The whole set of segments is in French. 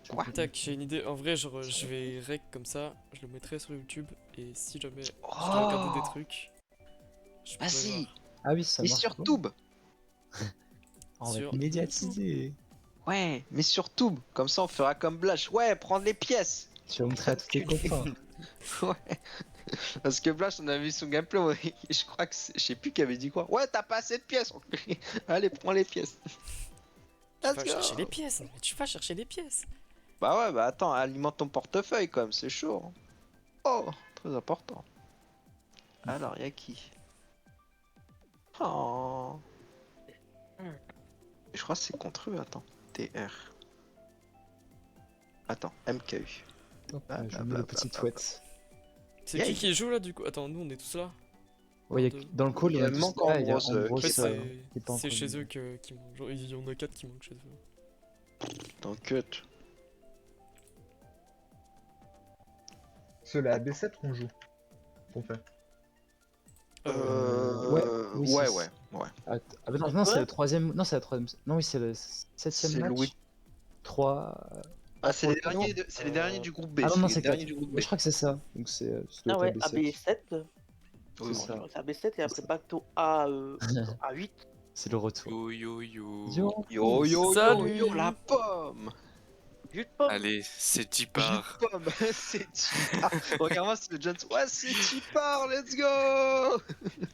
Quoi? Tac, j'ai une idée. En vrai, genre, je vais rec comme ça, je le mettrai sur YouTube, et si jamais je dois regarder des Oh, trucs, je pourrais vas-y, voir. Ah oui, ça mais marche sur pas. Tube. On va être Sur YouTube. médiatisé. Ouais, mais sur Tube. Comme ça, on fera comme Blash. Ouais, prendre les pièces. Tu vas montrer à tous tes copains. Ouais. Parce que Blash, on a vu son gameplay. Je crois que je sais plus qui avait dit quoi. Ouais, t'as pas assez de pièces. Allez, prends les pièces. Tu Let's vas go. chercher les pièces, mais tu vas chercher les pièces. Bah ouais, bah attends, alimente ton portefeuille quand même, c'est chaud. Hein. Oh, très important. Alors, y'a qui? Oh. Je crois que c'est contre eux, attends. TR. Attends, MKU. hop, Bah, je bah, mets bah, le bah, petit bah, tweet. C'est Yay. qui joue là du coup? Attends, nous on est tous là. Ouais, Deux. dans le call, Il on a manque tous là, il y a Ambrose, Ambrose En fait, qui est pas- qui est pas c'est encore chez venu. eux qui manquent. Genre, il y en a 4 qui manquent chez eux. Dans cut. C'est la B7 qu'on joue. Qu'on fait. Ouais, oui, ouais, c'est- ouais, ouais. Ah, ah bah non, non, c'est le troisième. Non, c'est la troisième. Non, oui, c'est le septième C'est match. Louis. 3. Ah, c'est pour les le derniers, cadeau. c'est les derniers du groupe B. Ah non, c'est non, les c'est derniers 4. du groupe B. Ouais, je crois que c'est ça. Donc c'est Ah ouais, AB7. AB7. Oui, C'est oui. ça. C'est AB7 et après Bacto A, A8. C'est le retour. Yo yo yo. Yo. Yo, yo, yo, Salut. yo, la pomme. Jus de pomme. Allez, c'est 10 Jus parts. de pomme, c'est Chipar. Regarde-moi, c'est le Jones. Ouais, c'est Chipar, let's go.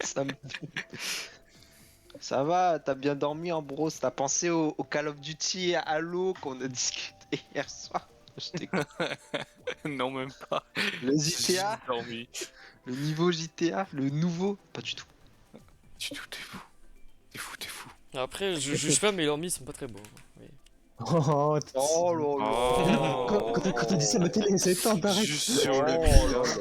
Ça me... Ça va, t'as bien dormi, Ambrose. T'as pensé au Call of Duty et à Halo qu'on a discuté hier soir. Je t'écoute. Non, même pas. Le J'ai GTA, juste dormi. le niveau GTA, le nouveau, pas du tout. T'es fou. T'es fou, t'es fou. Après, je juge pas, mais leurs mis sont pas très beaux. Oui. Oh, Oh là là. Quand t'as dit ça, ma télé s'est éteinte, arrête. Juste sur le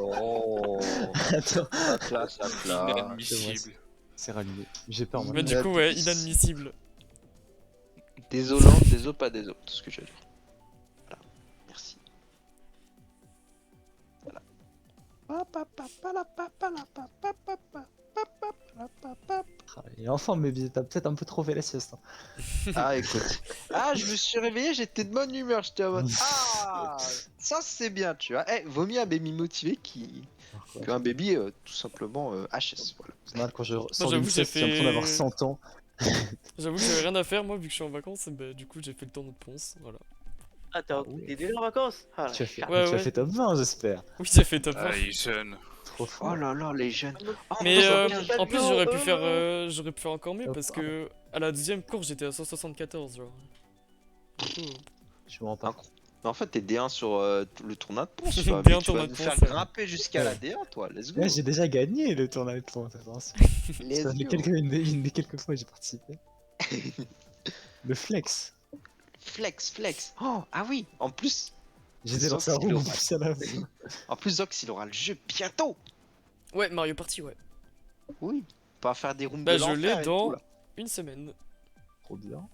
Oh là là. Attends, Ça classe, ça classe. inadmissible. c'est rallumé. J'ai peur, moi. Mais du coup, ouais, inadmissible. Désolant, désolé, pas désolé, tout ce que j'ai dit. Voilà, merci. Voilà. Et enfin, mais t'as peut-être un peu trop fait la sieste. Hein. Ah, écoute. Ah, je me suis réveillé, j'étais de bonne humeur, j'étais en mode. Ah, ça c'est bien, tu vois. Eh, vaut mieux un baby motivé qu'un baby tout simplement HS. Voilà. C'est mal quand je sors j'avoue, d'une j'ai sieste, j'ai l'impression d'avoir fait- 100 ans. J'avoue que j'avais rien à faire, moi, vu que je suis en vacances, et bah, du coup, j'ai fait le tour de Ponce, voilà. Attends, Ah ouais. t'es déjà en vacances? Ah, Tu as fait, Ouais, tu as ouais. fait top 20, j'espère. Oui, j'ai fait top 1. Ah, il est jeune. Trop fort. Oh là là, les jeunes. Oh, Mais on bien, en plus, bien, j'aurais pu faire encore mieux, Oh, parce que à la deuxième course, j'étais à 174, genre. Du coup, Je me rends pas. Incroyable. Mais en fait, t'es D1 sur le tournoi de Ponce, toi. D1 Mais tu tournoi vas de nous Ponce, faire ouais. grimper jusqu'à la D1, toi. Let's go. Ouais, j'ai déjà gagné le tournoi de Ponce, attention. Let's Ça fait go. une des quelques fois où j'ai participé. Le flex. Flex, flex. Oh, ah oui, en plus, J'étais dans sa Sauf qu'il roue en aura- plus à la fin. en plus, Zox, il aura le jeu bientôt. Ouais, Mario Party, ouais. Oui. On va faire des rooms Bah, de je l'enfer l'ai et tout, dans là. une semaine. Trop bien.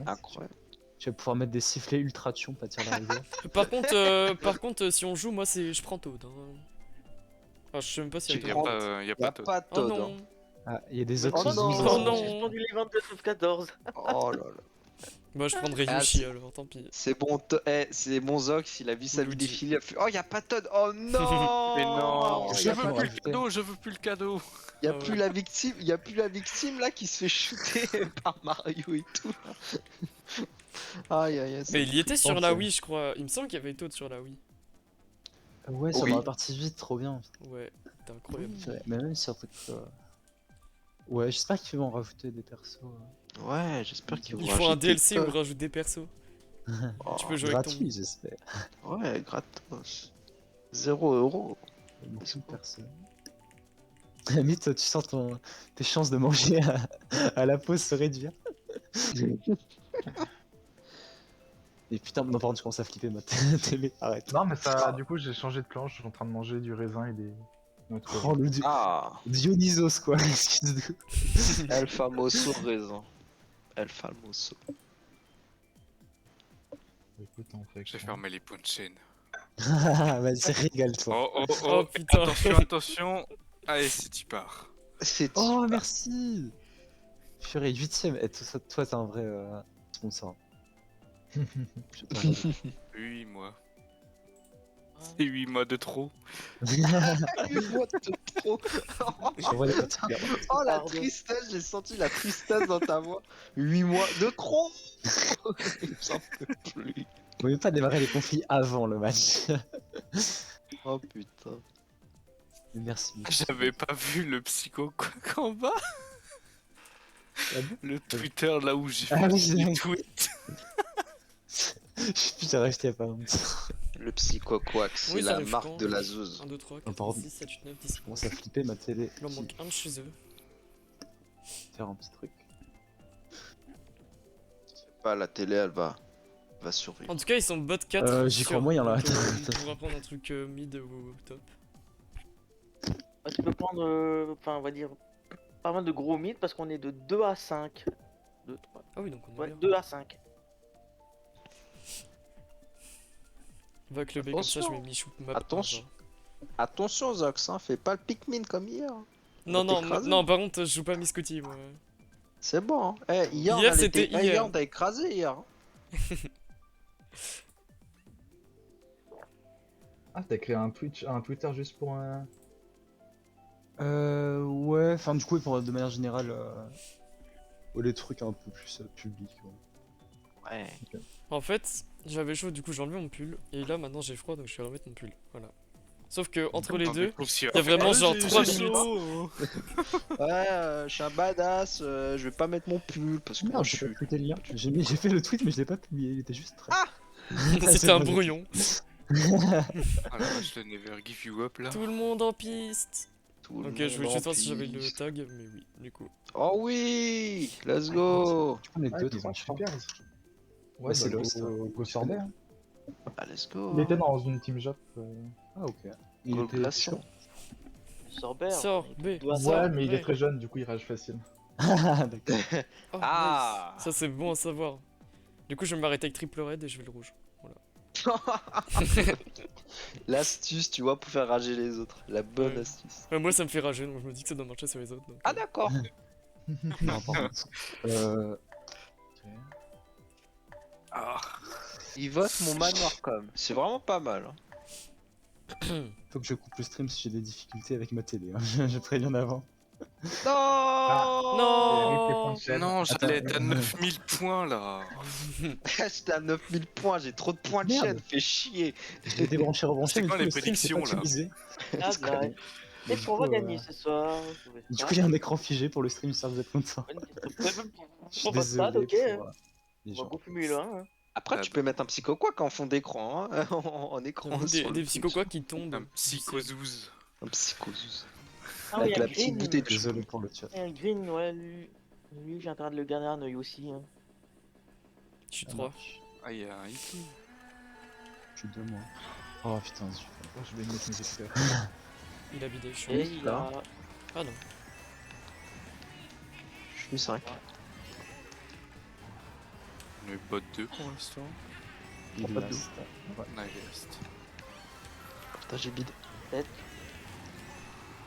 Incroyable. Tu vas pouvoir mettre des sifflets ultra tion, pas tirer la rigueur. Par contre, si on joue, moi, je prends Toad. Hein. Enfin, je sais même pas si Tu elle Y a prends- pas, y a Y'a pas de. pas de Oh Toad. non. Ah, il y a des Oh autres qui non. disent. Oh J'ai non. suspendu les ventes de South 14. Hein. Oh là là. Moi, je prendrais Ah, Yoshi, c'est- alors, tant pis. C'est bon, c'est bon Zox, il a vu sa vie Luigi. défiler, il a fait oh y'a pas de Toad, oh non. Mais non, Oh, je y a veux pas plus le rajouté. cadeau, je veux plus le cadeau. Y a Ah plus ouais. la victime, y a plus la victime là qui se fait shooter par Mario et tout. Aïe aïe aïe. Mais il y était sur pense, la ouais. Wii, je crois. Il me semble qu'il y avait Toad sur la Wii. Ouais, ça Oui. m'a reparti vite, trop bien. Ouais, c'était incroyable. Ouais, mais même sur truc. Ouais, j'espère qu'ils vont rajouter des persos. Ouais, j'espère qu'ils vont Il faut un rajouter DLC où Toad. on rajoute des persos. Oh, Tu peux jouer avec ton. Gratuit, j'espère. Ouais, gratos. 0 €. Beaucoup de personnes. Limite, toi, tu sens tes chances de manger à la pause se réduire. Et putain, non, par contre, je commence à flipper ma télé. Arrête. Non, mais ça, du coup, j'ai changé de plan. Je suis en train de manger du raisin et des. Oh, le Ah, Dionysos, quoi. Excuse-nous. El famoso raisin. El famoso. Écoute, on fait. J'ai fermé les punchines. Vas-y, régale-toi. Oh oh Oh, oh, putain. attention, attention. Allez, c'est 10 parts. C'est Oh, merci. Purée, 8ème. Et toi, t'es un vrai sponsor. Je te remercie. C'est 8 mois de trop. 8 mois de trop. Je vois les potes. Oh la Pardon. tristesse, j'ai senti la tristesse dans ta voix. 8 mois de trop. J'en peux plus. Vous pouvez pas démarrer les conflits avant le match. Oh putain. Merci. J'avais pas vu le psycho quoi en bas. Ah bon Le Twitter là où j'ai Ah fait oui, c'est les vrai. tweets. Je j'ai racheté il y a pas longtemps. Le psycho-quack, c'est Oui, ça la arrive marque quand de la zeuze. 1, 2, 3, Oh, 4, pardon. 6, 7, 8, 9, 10. Je commence à flipper ma télé. Il en manque un de chez eux. Faire un petit truc. Pas la télé, elle va survivre. En tout cas, ils sont bot 4. J'y crois moyen, là. Donc, on pourra prendre un truc mid ou top. Bah, tu peux prendre, enfin, on va dire, pas mal de gros mythes parce qu'on est de 2 à 5. 2, 3, Ah oui, donc on est ouais, bien. 2 à 5. On va clubber comme ça, je Attention. mets Michou map. Attention. Attention Zox, hein, fais pas le Pikmin comme hier. Non, va non, t'écraser. non, par contre, je joue pas Miss Scotty, moi. C'est bon. Hein. Eh, hier, Hier, on a c'était été- eh, hier. on t'a écrasé hier. Hein. Ah, t'as créé un Twitter juste pour un. Ouais, enfin du coup, pour, de manière générale, les trucs un peu plus publics. Ouais. Ouais. En fait, j'avais chaud, du coup j'ai enlevé mon pull. Et là, maintenant j'ai froid, donc je vais remettre mon pull. Voilà. Sauf que entre les deux, il y a vraiment genre 3 minutes. Ouais, je suis un badass, je vais pas mettre mon pull parce que Non, moi je j'ai suis. pas tweeté le lien. J'ai fait le tweet, mais je l'ai pas publié. Il était juste très. Ah C'était un brouillon. Ah la vache, le Never Give You Up là. Tout le monde en piste. Tout le Ok, je voulais monde juste en voir si j'avais le piste. tag, mais oui, du coup. Oh oui, let's go. On est Ah, deux ils dans un sont champ. super. Ici. Ouais, Ouais, c'est bah, Lost, Go Sorbet. Hein. Ah, let's go. Il était dans une team job. Ah, ok. Il Goal était glaçon. Sorbet. Sors, B. doit- sors, Ouais, mais il est B. très jeune, du coup il rage facile. Ah, d'accord. Oh, Ah. nice. Ça c'est bon à savoir. Du coup, je vais m'arrêter avec triple red et je vais le rouge. L'astuce, tu vois, pour faire rager les autres. La bonne Ouais. astuce. Ouais, moi ça me fait rager, donc je me dis que ça doit marcher sur les autres. Donc, Ah d'accord. Non, pardon. Euh... Ah, Il vote mon manoir comme. C'est vraiment pas mal. Hein. Faut que je coupe le stream si j'ai des difficultés avec ma télé. Hein. Je préviens avant. Non. Non. non, j'allais être à 9000 points là. J'étais à 9000 points, j'ai trop de points de Merde. chaîne, fais chier. J'ai été branché, rebranché, C'est mais quoi du coup, les le stream s'est pas prédictions, là actualisé. Ah, C'est quoi, bah, Du Qu'est-ce qu'on va coup, gagner ce soir? Du coup, il y a un écran figé pour le stream, ça vous êtes content. Je suis Pour votre stade, désolé ok. pour les On va gens. confirmer là. Hein. Après, Ah tu bah. peux mettre un psycho-quack en fond d'écran, hein, en écran. Des, sur le des truc. psychoquas qui tombent. Un psychozouz. Un psychozouz. Ah oui, Avec il y a la un petite Green. bouteille de Désolé pour le chat. Il y a un Green, ouais, lui j'ai en train de le garder un œil aussi. Hein. Je suis Ça 3. marche. Ah, il y a un hit. Je suis 2 mois. Oh putain, zut. Oh, je vais mettre mes experts. Il a bidé, je suis. Et il a. Ah non. Je suis 5. On est bot 2 pour l'instant. Il pas est de last. Ouais. Nice. Putain, j'ai bide. 7.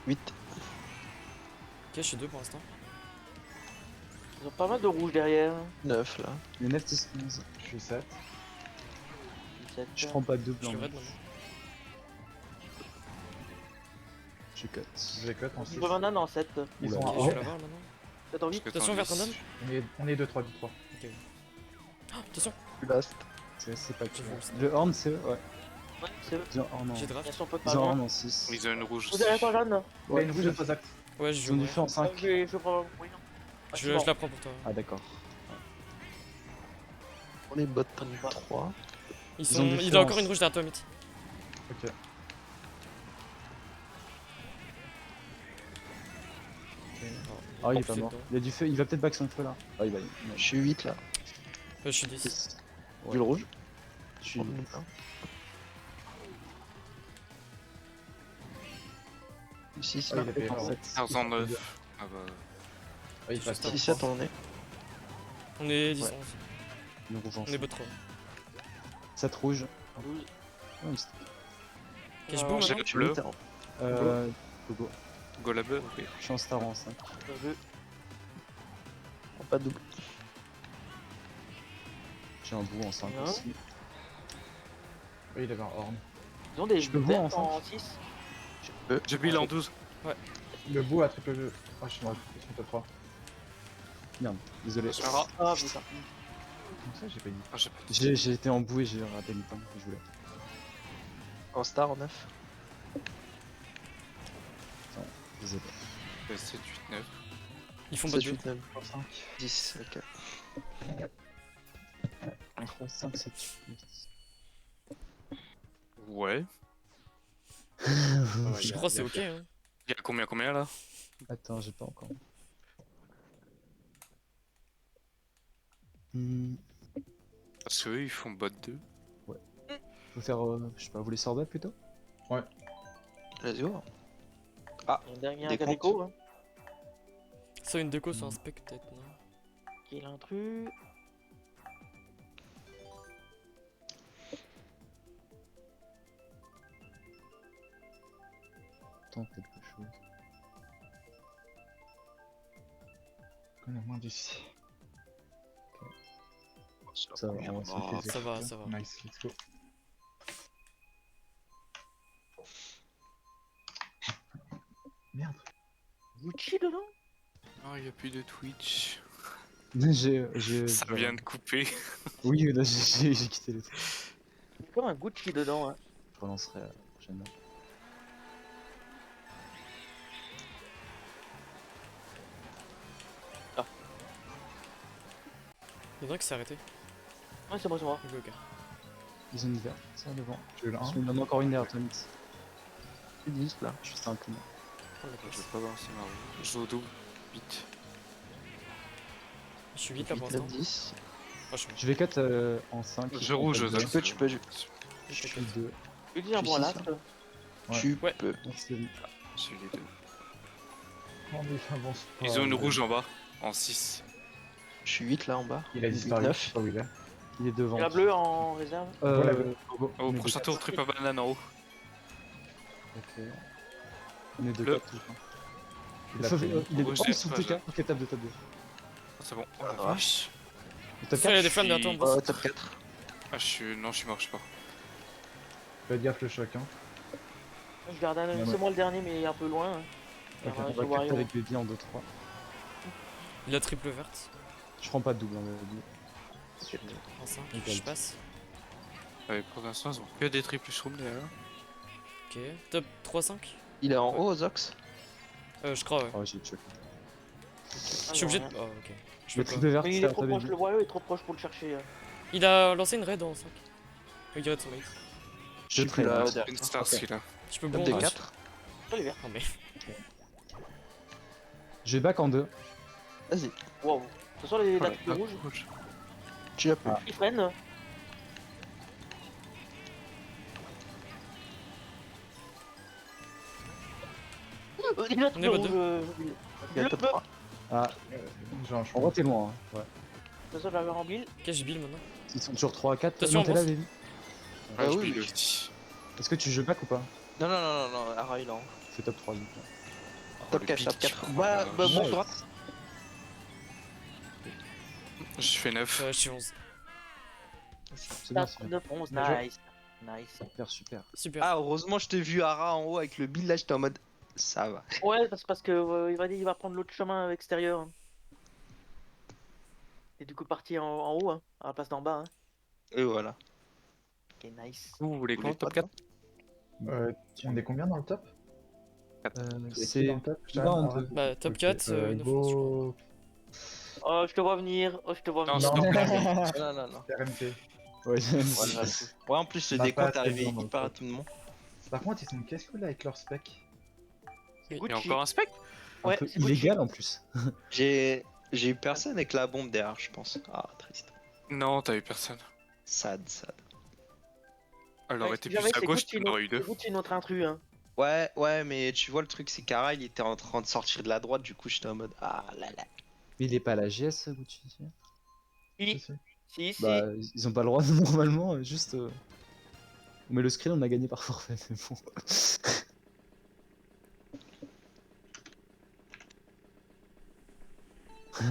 8. Ok, je suis 2 pour l'instant. Ils ont pas mal de rouge derrière. 9 là. Le 9 10 11. Je suis 7. 7. Je prends pas 2 Je suis blancs. red maintenant. Je cut. J'ai cut en Je 6. peux maintenant en 7. Ils Oula, sont Ok, à je vais 1. l'avoir maintenant. T'as envie? Attention, vers Random. On est 2-3, 2-3. Oh, attention. Last. C'est pas J'ai cool. vu. Le horn, c'est eux, ouais. Ouais, c'est eux. Ils ont horn en, J'ai draft. Ils sont pas ils ont loin. horn en 6. Ils ont une rouge Vous aussi. avez pas jaune? Il y a une rouge de 3 actes. Ouais, je Ils ont joue. du feu en 5. Je prends. Oui, non. Ah, Je c'est bon. la prends pour toi. Ah d'accord. On est bot pas. 3. Ils ont des Il a encore forces. une rouge derrière toi, Myth. Ok. Ah il est En pas plus, mort. dedans. Il a du feu, il va peut-être back son feu là. Ah il va. Je suis 8 là. Je suis 10. Ouais. Vu le rouge. Je suis. Ici, Ah, il a fait erreur. 509. Ah bah. Ah, il passe. 17 on est. On est 10, Ouais. 11. Une rouge en On est bot 3. 7 rouge. Oui. Oh, il se- Ok, je Euh, boum j'ai maintenant. Je suis bleu. 8 hein. Gogo. Go la beurre, ok. Je suis en star en 5. Pas de double. J'ai un bout en 5 Bien. aussi. Oui, il avait un horn. Ils ont des Je peux voir verts en en 6. J'ai build en 12. Le beau à triple jeu. Ah, je suis mort, je suis top 3. Merde, désolé. Sarah. Ah putain. Comme ça, j'ai pas dit. Ah, j'ai pas dit. J'ai été emboué, j'ai raté le temps que je voulais. En star, en 9. Désolé. 7, 8, 9. Ils font pas de 7, jeu. 8, 9, 5. 10, ok. 3, 5, 7, 8. Ouais. Je crois que c'est ok. Hein. Il y a combien là? Attends, j'ai pas encore. Hmm, Parce qu'eux ils font bot 2. faut faire, je sais pas, vous les sortez plutôt? Let's go. Un dernier Des Gadeco, hein. Ça, une déco sur un spec, peut-être, non? Qui est l'intrus. Tente quelque chose. On a moins 10. Ça va, on va se Oh, faire Ça va, ça va. Nice, let's go. Merde. Gucci dedans. Non, il n'y a plus de Twitch. Ça Ça vient de couper. Oui, là j'ai quitté le truc. Il y a comme un Gucci dedans, hein. Je relancerai prochainement. Il y en a un qui s'est arrêté. Ouais, c'est moi, c'est moi. Ok, ok. Ils ont une verte, ça devant. Tu veux le 1? Il y en a encore une derrière toi, Mix. C'est 10 là. Juste un clean. Prends la Je place. vais pas balancer ma roue. Je joue au double. Vite. Je suis vite là pour 8, 9, l'instant. 10. Franchement. Je vais 4 en 5. Je rouge aux Tu peux, tu peux, Je suis 2. Tu dis un Tu bon sais last. ça. Ouais. Tu Ouais. peux. Merci. J'ai les deux. Oh, mais il avance pas. Ils ont une rouge en bas. En 6. Je suis 8 là en bas. Il a 8, disparu. 9. Je sais pas où il est. Il est devant. Et la bleue en réserve. Voilà. Go. Au On est prochain deux tour, triple banane en haut. quatre. Ok. On est 2 Le- 4 tout le temps. Il a fait- Il est Rouge, oh, j'ai sous pas, TK. j'ai- Ok, tape 2, tape 2. Ah, c'est bon. Oh la Ah. vache. Tape Ça, il y a 4. des flammes bientôt en Oh, boss. top 4. Ah, je suis. Non, je suis mort, je sais pas. Faites gaffe le choc, hein. Je garde un. Ouais. C'est moi le dernier, mais il est un peu loin. Hein. Ok, Ah, on je va vois capter rien. avec Baby en 2-3. Il a triple verte. Je prends pas de double, hein, Baby. En 5. Ok. Je passe. Ouais, pour l'instant, ils ont que des triples shrooms derrière. Ok. Top 3-5. Il est en haut, Zox. Je crois, ouais. Oh, j'ai choqué. Je suis obligé de. Oh, ok. Je Le peux triple pas. vert, Mais il c'est est à trop toi, proche, Baby. le voyou est trop proche pour le chercher. Hein. Il a lancé une raid en 5. Il raid son mate. Je suis plus là. C'est une star celui-là. Je peux Top bon des en 4. Oh, les verts. Oh, mais. Je vais back en 2. Vas-y. Wow. Ce sont les Voilà, dates rouges. rouge. Tu as pu. Ah. Ils freinent. Il a On est mode rouge. Il y a Le top peuple. 3. Ah, Genre, je en vrai, t'es loin. Hein. Ouais. De toute façon, j'avais en build. Ok, j'ai build maintenant. Ils sont toujours 3 à 4. Attention, Non, t'es là, avance. Baby. Ah Ouais, je oui, build oui. aussi. Est-ce que tu joues back ou pas? Non, non, non, non, non, Ara il est en haut. Fais top 3 du coup. Top le 4, pic. top 4. Oh Bah, la bah, vache. bon, toi. Je Je fais 9. suis 11. C'est bien, c'est bien. 9, 11, Bien joué. nice. Nice. Super, super. Super. Ah, heureusement, je t'ai vu Ara en haut avec le build là, j'étais en mode. Ça va. Ouais, parce que il va prendre l'autre chemin extérieur. Hein. Et du coup, parti en haut, hein, à la place d'en bas. Hein. Et voilà. Ok, nice. Vous voulez Vous quoi, voulez top pas 4? On est combien dans le top? C'est dans le top là, on te- Bah, top Ok, 4, une offense, je crois. go. Oh, je te vois venir. Oh, je te vois Non, venir. stop. Non, non, non. RMT. Ouais, Voilà. Ouais, en plus, le On a pas décompte est assez arrivé de gens dans le hyper top. rapidement. Par contre, ils sont casse-couilles avec leur spec. C'est Il y a Gucci. encore un spec? un Ouais, peu c'est Gucci. illégal en plus. J'ai eu personne avec la bombe derrière, je pense. Ah, triste. Non, t'as eu personne. Sad, sad. Elle Ouais, aurait été si jamais plus à c'est gauche, Gucci, t'en aurais eu c'est 2. Gucci, notre intrus. Hein. Ouais, ouais, mais tu vois, le truc, c'est qu'Ara, il était en train de sortir de la droite, du coup, j'étais en mode. Ah là là. Mais il est pas à la GS, Gucci. Si. Si, Si, si, si. Bah, ils ont pas le droit normalement, juste. On met le screen, on a gagné par forfait, c'est bon.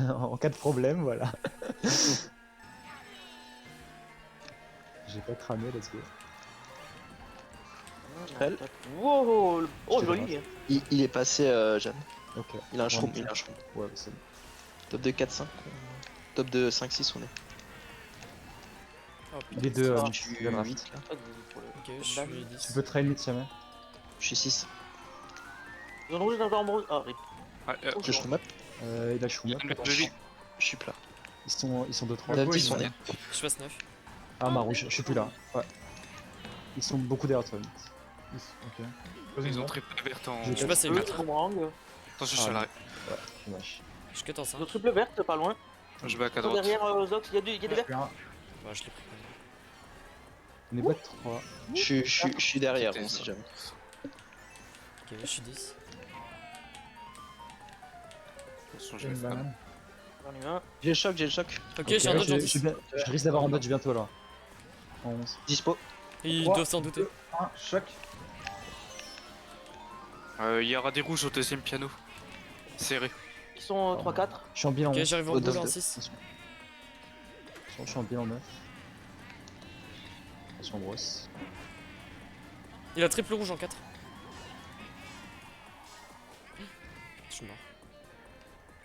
En cas de problème, voilà. J'ai pas cramé, let's go. Elle. Wow, oh Je te joli. Il est passé, Jeanne. Ok. Il a un shroom, Ouais, il a un shroom. Ouais, c'est bon. Top de 4-5. Top de 5-6, on est. Oh Il putain. est de Je suis de draft. 8 là. Pas de doute pour le- Ok, je Dame. suis Tu 10. peux trail mid si jamais. Je suis 6. Zone rouge dans le rouge. Ah, rip. Ouais, Oh, Je shroom up. Il a Shroom up. Je suis plat. Ils sont 2-3. Top ouais, 10, on est. Je passe 9. Ah, ma rouge, je suis plus là. Ouais. Ils sont beaucoup derrière toi. Ok. Ils ont triple verte en. Je suis passé Bleu, 4. boomerang. Attends, je suis à l'arrêt. Ouais, dommage. Je cut en 5. Le triple verte, pas loin. Je back à Sur droite. derrière Zox, il y a des verts. Bah, je l'ai pris. On est bot 3. Je suis derrière, on sait jamais. Ok, je suis 10. Attention, je J'ai vais une faire. banane. J'en ai un. J'ai le choc, j'ai le choc. Ok, j'ai un dodge en 10. Je risque d'avoir un dodge bientôt là. En 11. Dispo. Ils Trois, doivent s'en douter. 1, choc. Il y aura des rouges au deuxième piano. Serré. Ils sont 3-4. Je suis en bilan Ok, 11. j'arrive en Au boule dodge en de- 6. Je suis en bilan 9. Attention brosse. Il a triple rouge en 4. Je suis mort.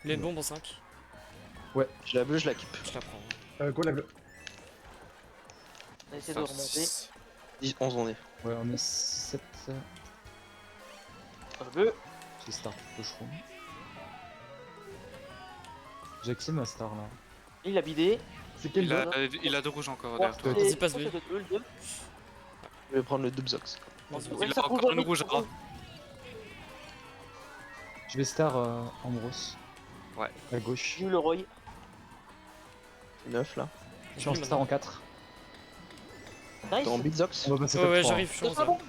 Il a une bombe en 5. J'ai la bleue, je la keep. Je la prends. Go la bleue. On essaie de remonter. 10, 11, on est. Ouais, on est 7. Sur le bleu. J'ai start le shroom. J'ai accès ma star là. Il a bidé. C'est quel zone Il a deux rouges encore derrière toi. Vas-y, passe B. Je vais prendre le Dubzox. Il a encore une rouge à droite. Je vais star en brosse. Ouais. À gauche. J'ai eu le Roy. 9 là. Je suis en star en 4. Nice. T'es en Bitzox. On va passer Ouais, top ouais, 3. j'arrive, je suis en C'est pas bon. 11.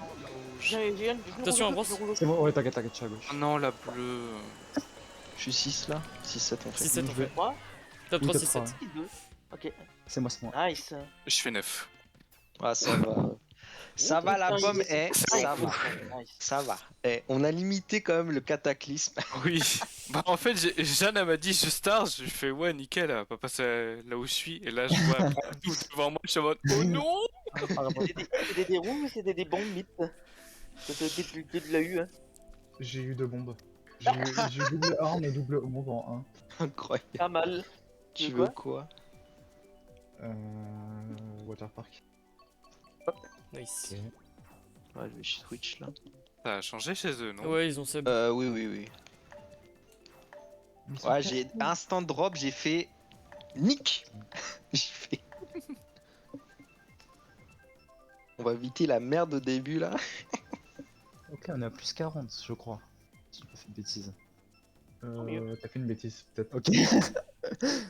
J'ai Attention, en brosse. C'est bon, ouais, t'inquiète, je suis à gauche. Oh non, la bleue. Je suis 6 là. 6-7 on fait. 6-7 on Je fait. vais- 3. Top Oui, 3, top 6-7. 3. 2. Ok. C'est moi. Nice. Je fais 9. Ah, ça va. Ça va la putain, pomme, il est- ça va. Nice. Ça va. On a limité quand même le cataclysme. Oui. Bah en fait, Jeanne elle m'a dit je star, je lui fais ouais nickel, elle va pas passer là où je suis. Et là je vois elle prend tout devant moi, je suis en mode oh non. C'était des roues, c'était des bombes mythes. C'était de la U. Hein. J'ai eu 2 bombes. J'ai eu double arme et double bombe en Incroyable. Pas mal. Tu veux veux quoi? 1. Waterpark. Nice. Ouais, je vais chez Twitch là. Ça a changé chez eux, non? Ouais, ils ont sub. Oui. Ouais, j'ai instant drop, j'ai fait. Nick. J'ai fait. On va éviter la merde au début là. Ok, on est à plus 40, je crois. Si j'ai pas fait de bêtises. T'as fait une bêtise, peut-être. Ok.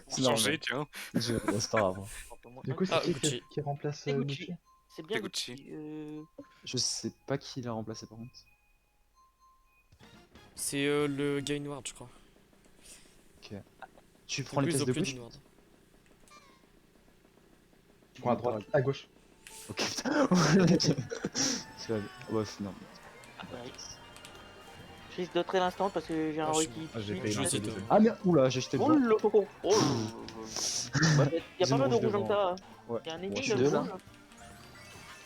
C'est Changé, normal. tiens. C'est pas grave. Du coup, Ah, c'est Gucci. qui remplace C'est Gucci. Gucci? C'est bien. C'est Gucci. Je sais pas qui l'a remplacé par contre. C'est le Gainward, je crois. Tu prends les Plus pièces au de plus gauche. Gainward. Tu prends à droite, à gauche. Ok. C'est la- Ouais, non. Je risque de traiter l'instant parce que j'ai un Ah, Roy je- qui. Ah, j'ai Je fait vais une essayer de- bêtise. Ah merde, oula, j'ai jeté le Oh blanc. là oh, oh, Il y a J'ai pas mal une de rouge rouge comme ça. Hein. Ouais. Il y a un Ouais, ennemi je suis de deux, rouge. là.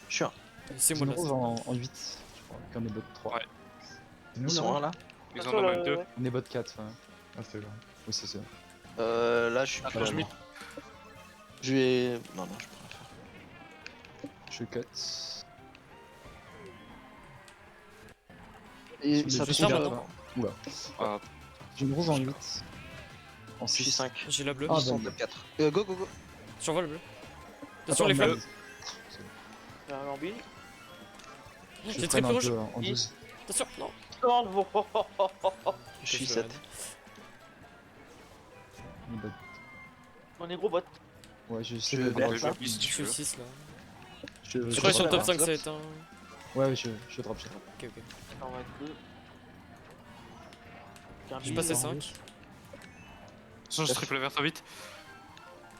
Je suis un. C'est J'ai moi une là. rouge en 8. Je crois qu'on est bot 3. Ouais. C'est nous Ils sont là un là. Ils en Attention, ont même deux. On est bot 4. Ouais. Ah, c'est là. Oui, c'est ça. Là, je suis Attends, plus je là. mets- Je vais. Non, je peux pas faire. Je cut. Et Je ça suis tombe là, là. maintenant. Oula. Ah, J'ai une rouge en 8. En Je suis 6. 5. J'ai la bleue. Ah, Ils sont bon. top 4. Go. J'envoie le bleu. Attention, les Attends, flammes. J'ai un lambil. Je J'ai traîne triple un rouge. peu en 12. Attention, non. Je suis Je 7. On est bot. On est gros bot. Ouais, je sais Je le vais drop. vers ça. si Je tu suis veux. 6 là. Je Je crois que sur le top drop. 5 ça va être un. Ouais, je drop. Ok, ok. On va être deux. J'ai un J'ai bille. passé 5. Change triple vert vite.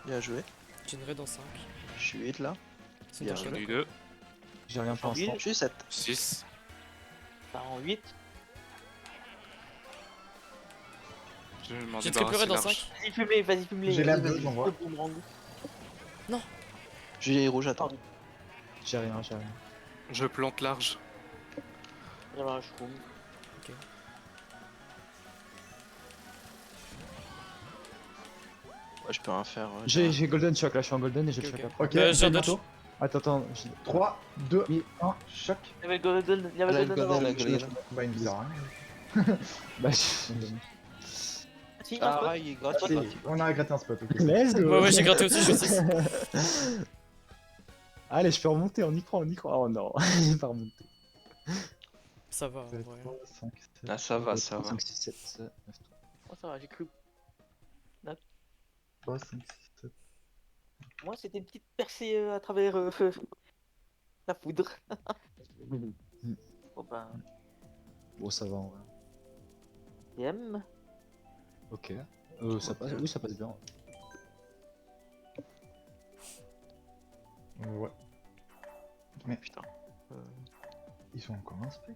Bien joué. J'ai une raid en 5. Je suis 8 là. C'est Bien ton J'en shot. ai eu 2. J'ai rien pour l'instant. Je suis 7. 6. T'as en 8. Je vais m'en J'ai triple raid en débarrasser 5. Vas-y, fume les. J'ai la bleue, j'envoie. Le boomerang. J'ai rouge, attends. Pardon. J'ai rien. Je plante large. Il y avait un shroom. Ouais, je peux rien faire. J'ai golden shock là, je suis en golden et j'ai le Ok, choc ok. après. Ok, J'ai un bientôt. dodge. Attends, 3, 2, Oui. 1, choc. Il y avait Golden, il y avait Elle a le Golden golden, avant. la golden. Bah, il me sert à rien. Bah, Si, Ah, un spot. ouais, il est gratuit, Ok, gratuit. on a gratté un spot, ok. Let's go. Ouais, j'ai gratté aussi, je suis 6. Allez, je peux remonter, on y croit, on y croit. Oh non, j'ai pas remonté. Ça va, en 7, vrai. 3, 5, 7. Ah, ça va, ça va. 5, 6, 7, 9, Oh, ça va, j'ai cru. 3, 5, 6, 7. Moi, c'était une petite percée à travers la poudre. Bon ben, Bon, ça va en vrai. M. Ok. Ça passe, oui, ça passe bien. Ouais. Mais Putain. ils sont encore un spec.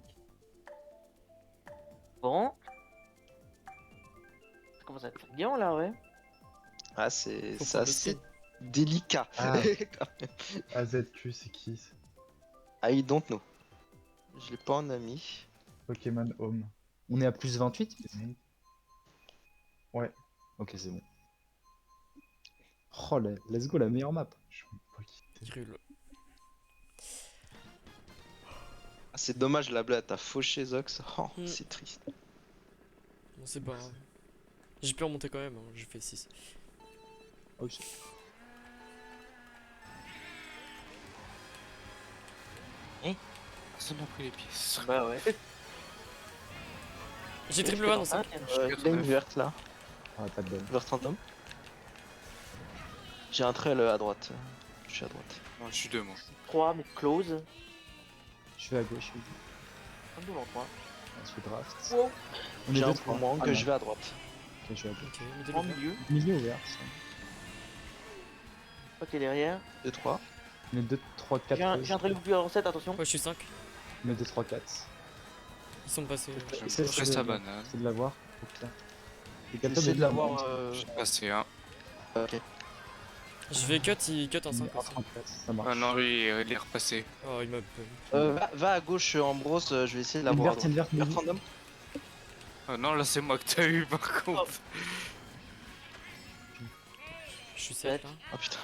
Bon. Ça commence à être bien là, ouais. Ah, c'est Faut c'est prendre le assez ski. délicat. Ah. AZQ, c'est qui? I don't know. Je l'ai pas en ami. Pokémon Home. On est à plus 28? Ouais. Ok, c'est bon. Oh, let's go, la meilleure map. Je vais pas quitter. Hyrule. Ah, c'est dommage, la blague, t'as fauché Zox. Oh, Mm. c'est triste. Bon, c'est pas grave. J'ai pu remonter quand même, hein, j'ai fait 6. Oh, shit. Personne n'a pris les pièces. Bah ouais. J'ai triple van en 5. Lane verte là, Ah, pas de bonne. vert random. J'ai un trail à droite. Je suis à droite. Non, je suis deux, moi. 3, mais close. Je vais à gauche, oui. Un devant 3. Je fais draft. Wow. On est J'ai un deux, point trois. moins Ah, que non. je vais à droite. Ok, je vais à gauche. Ok, middle 3 ouvert. milieu. Milieu ouvert, ça. Ok, derrière. 2, 3. On est 2, 3, 4. J'ai un trail plus en 7, attention. Ouais, je suis 5. On est 2, 3, 4. Ils sont passés. Je me reste à banane. C'est de l'avoir. Ok. Et J'essaie de l'avoir. J'ai passé un. Ok. Je vais cut, il cut en 5 aussi. 34, ça marche. Ah non, lui, il est repassé. Oh, il m'a. Va à gauche en brosse, je vais essayer de Une l'avoir. verte, une verte, Vert milieu. random. Ah non, là, c'est moi que t'as eu, par contre. Je suis 7 là. Oh putain.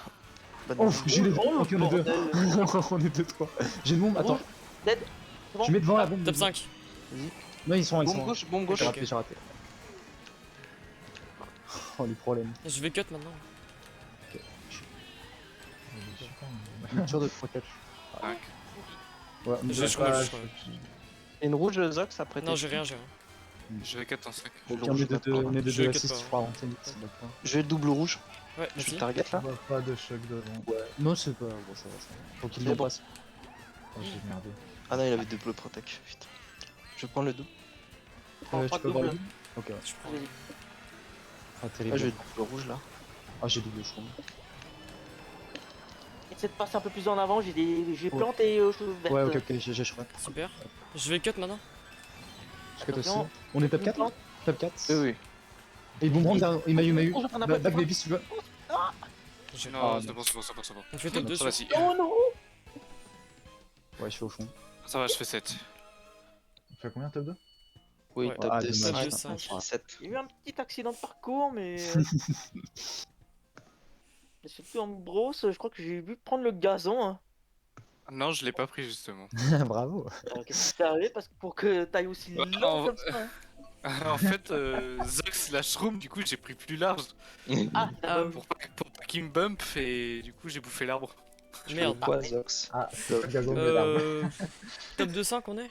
Bonne Oh, merde. j'ai les deux. Oh, Ok, on est deux. bordel. On est 2, 3. J'ai une bombe, attends. Dead. C'est bon. Je mets devant la bombe. Top 5. Non, ils sont là, ils Bombe sont là. gauche, bombe gauche. J'ai raté, j'ai raté. Oh, les problèmes. Je vais cut maintenant. Culture de 3, 4. 5. Ouais, on Je est crois, pas- je crois. Et une rouge Zox après. Non, j'ai rien, j'ai rien. Je vais 4 en 5. On est de 2, on est de Je 2 cut assists, pas. je crois, avant tennis, c'est d'accord. Je vais le double rouge. Ouais, Je merci. target là. On voit pas de choc devant. Non, c'est pas. Bon, ça va, ça va. Faut qu'il C'est le bon. passe. Oh, j'ai merdé. Ah non, il avait double protect. Putain. Je vais prendre le double. Prends Tu peux voir le double. double. Ok, ouais. Je prends. Vas-y. Ah, Ah, terrible. je vais le double rouge là. Ah, j'ai double, je crois. Essaie de passer un peu plus en avant, j'ai Ouais. planté choses vertes. Ouais, ok, ok, j'ai je crois. Super. Je vais cut maintenant. Je cut aussi. Attention. On est top Une 4 plante. Top 4 Oui, oui. Et boomerang derrière. Il m'a eu. Oh, je prends un Back peu. baby si tu veux. J'ai- Non, Ah, c'est non. bon, c'est bon, c'est bon, c'est bon. On fait top 2 Ça va, sur. si. Oh non. Ouais, je fais au fond. Ça va, je fais 7. On fait combien top 2? Oui, Ouais. top Ah, 2, dommage. 5, Top 2, 7. Il y a eu un petit accident de parcours, mais. Je suis plus en brosse, je crois que j'ai vu prendre le gazon. Hein. Non, je l'ai pas pris, justement. Bravo. Qu'est-ce qui t'est arrivé parce que pour que t'ailles aussi Bah, long en- comme ça. Hein. En fait, Zox la shroom, du coup, j'ai pris plus large Ah, Ah, pour pas qu'il me bump et du coup, j'ai bouffé l'arbre. Merde. Quoi, Zox? Ah, gazon de l'arbre. Top 2 5 on est.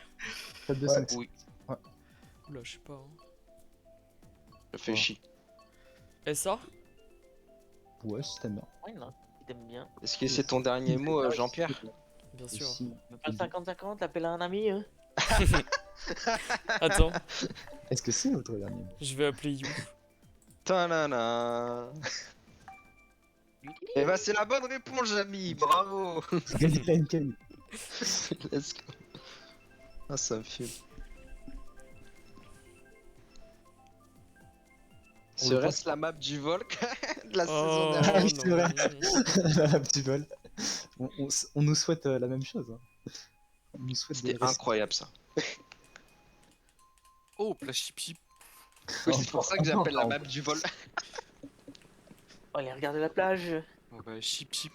Top 2, Ouais. 5. Oui. Oula, je sais pas. Hein. Je fais chier. Et ça Ouais, si t'aimes bien. Ouais, non, il t'aime bien. Est-ce que c'est ton dernier mot, Jean-Pierre? Bien sûr. Aussi. Tu veux pas le 50-50, l'appeler à un ami hein. Attends, Est-ce que c'est votre dernier mot? je vais appeler You. Ta-na-na. Eh bah, c'est la bonne réponse, Jamy. Bravo. Gagner la NK. Let's go. Ah, ça me fume. Serait-ce la map du Volk de la saison Oh, dernière? Ah oui, c'est vrai. non. Un petit vol. On nous souhaite la même chose. Hein. On nous souhaite des C'était incroyable ça. Oh, plage chip chip. Oui, c'est pour ça que j'appelle la map du vol. Allez, regardez la plage. Oh bah, chip chip.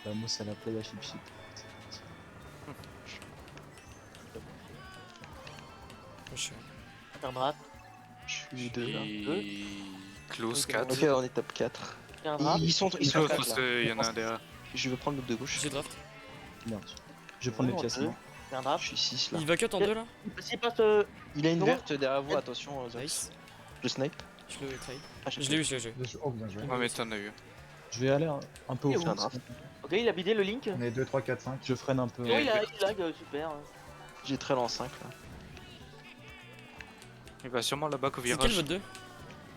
Vamos à la playa chip chip. Je suis- Un drap. Je suis 2 là. Et close Ok, 4. Ok, on est top 4. Un drap. Ils sont Close 4 parce là. qu'il y en a un derrière. Je vais prendre le de gauche. J'ai draft. Merde. Je vais prendre les Vraiment pièces. deux. moi. Un drap. Je suis 6 là. Il va cut en deux là. S'il passe. Il a une Non. verte derrière vous, attention. Zox. Nice. Je snipe. Je le trade. Ah, Je l'ai eu, je l'ai eu. Oh, bien joué. Ouais, mais t'en as eu. Je vais aller un peu au Et fond. où draft Ok, il a bidé le link. On est 2, 3, 4, 5. Je freine un peu. Oh, il lag, super. J'ai trail en 5 là. Il va sûrement là-bas qu'au C'est quel virage. votre 2?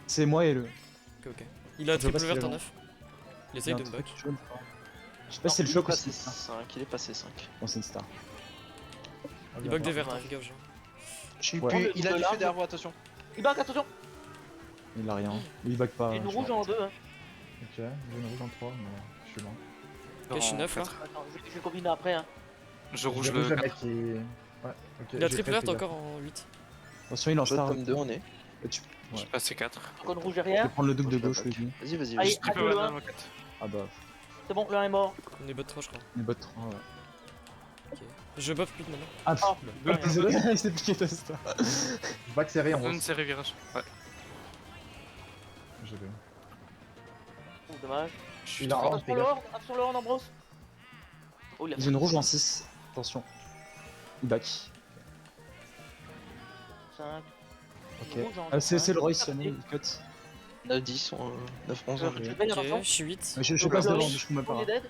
C'est moi et le. Ok, ok. Il a Je sais pas triple si vert c'est en bon. 9. Il Il y a essaye un de me truc back. jaune, je crois. Je sais pas si c'est le Il est choc ou passé c'est 5. Il est passé 5. Bon, c'est une star. Il bug des verts, dommage. fais gaffe. genre. Je suis Ouais. plus. Il a De du là, feu derrière vous, attention. Il back, attention. Il a rien. Il bug pas. Il y a une je rouge crois. en 2. Hein. Ok, j'ai une rouge en 3, mais je suis loin. Ok, je suis En 9 là. quatre. Attends, je vais combiner après. Hein. Je rouge J'ai rouge le le 4. mec qui. Ouais, ok. Il a j'ai triple très vert fait encore en 8. Attention, il est en Je star. tome 2, on est. Tu... J'ai Ouais. passé 4. Encore une rouge Je vais derrière. prendre le double de Je la gauche, back. lui. Vas-y, vas-y, Allez, vas-y. ah, Triple le banane un. en 4. Ah bah. C'est bon, le 1 est mort. On est bot 3, je crois. Les bots 3, ouais. Ok. Je buff plus maintenant. Ah, Oh, pff, désolé, il s'est piqué ta star. Je back serré en Une rose. série virage. Ouais. J'ai vu. Oh, dommage. Je suis Il a 3. un. Attention le horn, attention le horn, Ambrose. Oh, il a J'ai une rouge en 6. Attention. Il back. 5. Ok. C'est le Royce, il cut. 9, 10, 9, 11. Je vais Ok, attention. je suis 8. Je Donc, passe le devant, Royce, je suis même pas. On est dead.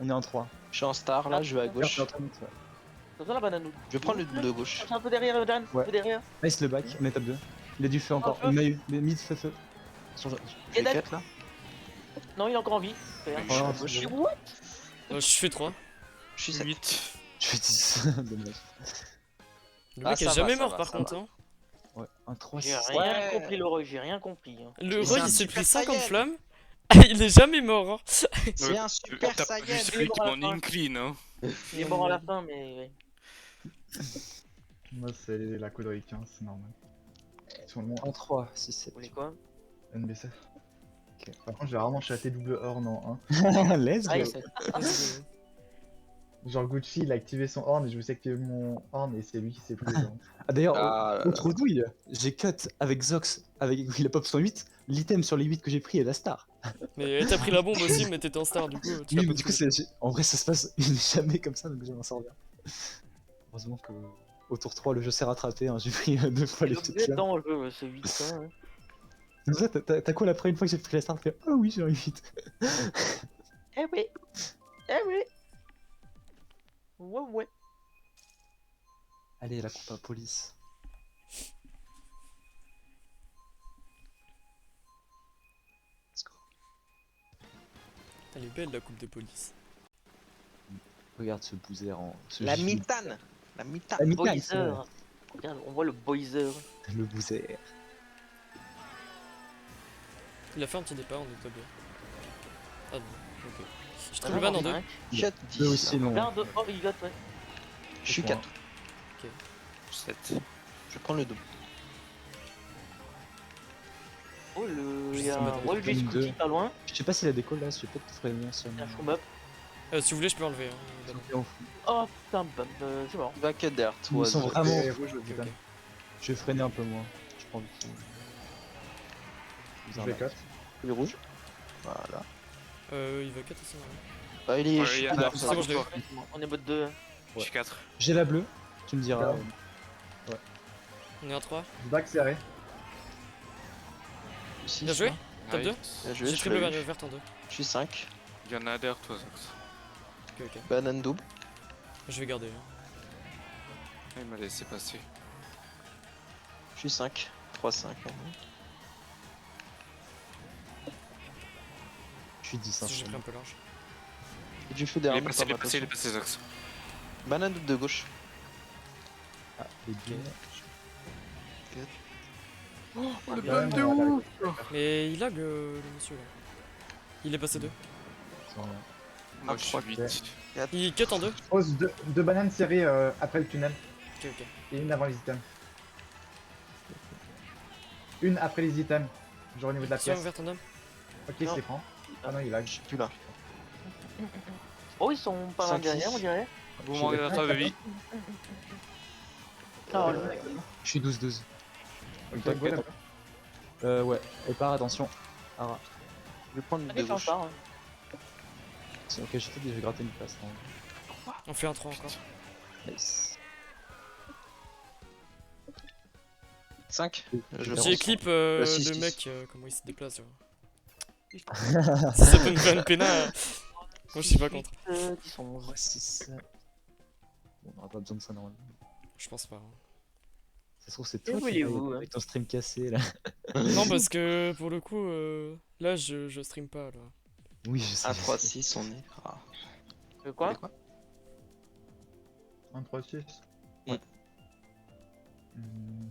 On est en 3. Je suis en star là, je vais à gauche. Attention la banane. Je vais prendre le de gauche. Un peu derrière, Dan. Un Ouais. peu derrière. Nice le back, on est top 2. Il a du feu encore. feu. Il m'a eu. Mid feu. Je Et fais dead. 4 là. Non, il est encore en vie. Super. Je suis à Oh, gauche. Mais what? Je fais 3. Je suis 7. 8. Je fais 10. Dommage. Le Ah, mec ça est va, jamais ça mort va, par ça contre. va. Hein. Ouais, un 3 J'ai 6. rien Ouais. compris, le Roy, j'ai rien compris. Hein. Le Mais Roy c'est un il s'est super pris 50 Saiyan. flammes. Il est jamais mort. Hein. C'est un super T'as Saiyan. pas vu celui qui m'en incline, hein. Il est mort à la fin, mais. Moi, c'est la coderie 15, c'est normal. Sur le monde Un 3 6 7. Vous voulez quoi? NBC. Ok. Par contre, j'ai rarement chaté double horn en Let's Ah, go. il- 1. Genre Gucci, il a activé son horn et je me suis activé mon horn et c'est lui qui s'est pris les horns. Ah d'ailleurs, Ah, autre douille, j'ai cut avec Zox, avec il a pop 108, l'item sur les 8 que j'ai pris est la star. Mais t'as pris la bombe aussi, mais t'étais en star du coup. Tu l'as Oui, pas mais du coup, pris. en vrai, ça se passe jamais comme ça, donc je m'en sors bien. Heureusement que au tour 3, le jeu s'est rattrapé, hein, j'ai pris 2 fois les Il petites est flammes. dans le jeu, ce 8 ça. Hein. Comme ça, t'as quoi après une fois que j'ai pris la star, tu fais ah oui, j'ai eu 8. Eh oui! Eh oui! Ouais, ouais. Allez, la coupe à police. Let's go. Elle est belle la coupe de police. Regarde ce boozer en. Ce La gif- mitane. La mitane. La mitane, c'est Boiser. vrai. Regarde, on voit le Boiser. Le boozer. Il a fait un petit départ, on est top bien. Ah non, ok. Je Ah trouve non, ban en on 2. a un. 4, 10. Eux aussi, non. Regarde, oh, il gote, ouais. Je suis 4. 7. Je prends le double. Oh, le. Je Il y sais a pas, un Wall une, deux. Scooty pas loin. Je sais pas si la décolle là, je vais peut-être freiner sur Il y a un Shroom Up. Si vous voulez, je peux enlever. Hein. Oh putain, c'est mort. Il va cut derrière Ils toi. sont Zox. vraiment. Et rouge, Ok, putain. ok. Je vais freiner un peu moins. Je prends vite. Je vais cut. Il est rouge. Voilà. Il va 4 aussi, non? Bah, il est. Ouais, je il suis y en a derrière un, ça. c'est bon, je l'ai. On est bot 2. Je suis 4. J'ai la bleue, tu me diras. Regarde. On est en 3. Je back serré. Six, Bien joué. là. Top 2. Bien joué. J'ai Je triple l'ai eu. verte en 2. Je suis 5. Il y en a derrière toi, Zox. Ok, ok. Banane double. Je vais garder. Hein. Ah, il m'a laissé passer. Je suis 5. 3, 5. Je suis 10. Hein, J'ai pris un peu large. Et du feu Il derrière est nous, passé, pas il est mal, passé, il est attention. passé, Zox. Banane double de gauche. Ah, les deux. Oh, Ouais, mais on va Mais il lag le monsieur là. Il est passé 2. Sans rien. Moi je suis 8. Il cut en deux. Je pose deux bananes serrées après le tunnel Ok, ok. et une avant les items. Une après les items, genre au niveau de la Tiens, pièce. ouvert ton homme. Ok, Non. c'est franc. Ah non, il lag. Je suis plus là. Oh, ils sont pas mal 5-6. derrière, on dirait. Vous manquez de ta baby. Ah, le mec. Je suis 12-12. Ok, Tac, go, tac. d'accord. Ouais, elle part, attention. Ara. Je vais prendre une de Allez, gauche. change pas. Hein. Ok, je t'ai dit, je vais gratter une place. Hein. On fait un 3 encore. Nice. 5. Je J'ai J'ai clip six, le six. mec, comment il se déplace. Si ça peut me faire une péna, moi je suis pas contre. 10, 11. Ouais, 6. Bon, on aura pas besoin de ça normalement. Je pense pas. Hein. Ça se trouve, c'est Et toi qui voulez-vous, avec ton stream cassé là. Non, parce que pour le coup, là je stream pas là. Oui, je sais. 1, 3, 6, on est. Ah. Quoi? 1, 3, 6. Ouais. Hmm.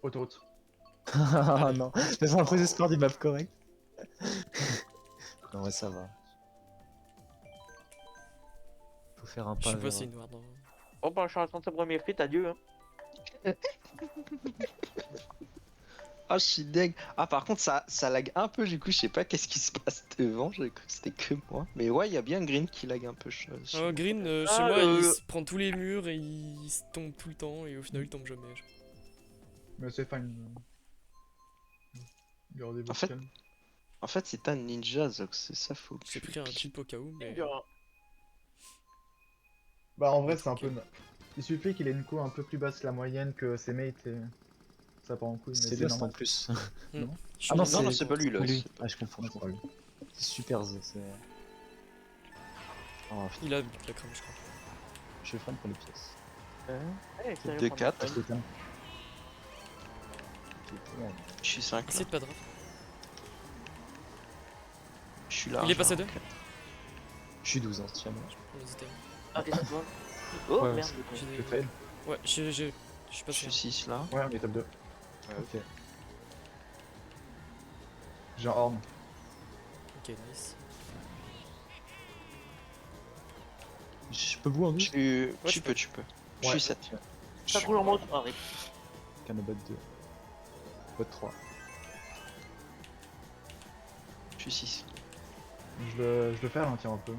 Autoroute. Ah non, j'ai un faux espoir du map correct. Non, ouais, ça va. Faut faire un Je pas sais pas vers- si noir dans. Oh, bah, je suis en train de sa première frite, adieu. Hein. Ah, je suis deg. Ah, par contre, ça lag un peu, du coup, je sais pas qu'est-ce qui se passe devant. J'ai cru que c'était que moi. Mais ouais, il y a bien Green qui lag un peu. Oh, Green, chez Ah, moi, il le- se prend tous les murs et il se tombe tout le temps et au final il tombe jamais. Mais c'est fine. Gardez votre En fait, calme. En fait, c'est un ninja, Zox, c'est ça, faut. J'ai pris un clip au cas où, mais. Bah, en vrai, c'est un peu. Il suffit qu'il ait une co un peu plus basse que la moyenne que ses mates et ça part en couille. Mais C'est c'est Lost en normal. plus. Je Ah non, suis Non, non, c'est pas lui, là. Lui. c'est pas- Ah, je confonds. Non, c'est pas lui. C'est super, c'est. Oh, putain, Il a la crème, je crois. je suis fan pour les pièces. Allez, sérieux, 2, prends 4. ta feuille. C'est ça. Je suis 5. Essaye de pas drop. Je suis là. Il est passé 2. Je suis 12 ans, tiens. Ah, et ça toi. Oh Ouais, merde. Je fais. Ouais, je suis Je passé. suis 6 là. Ouais, on est top 2. Ok. J'ai un horn. Ok, nice. Je peux vous en Je deux suis... tu peux. Je Ouais. suis 7. Ça coule en mode. Arrête. Canobot 2. Bot 3. Je suis 6. Je le fais ralentir un peu.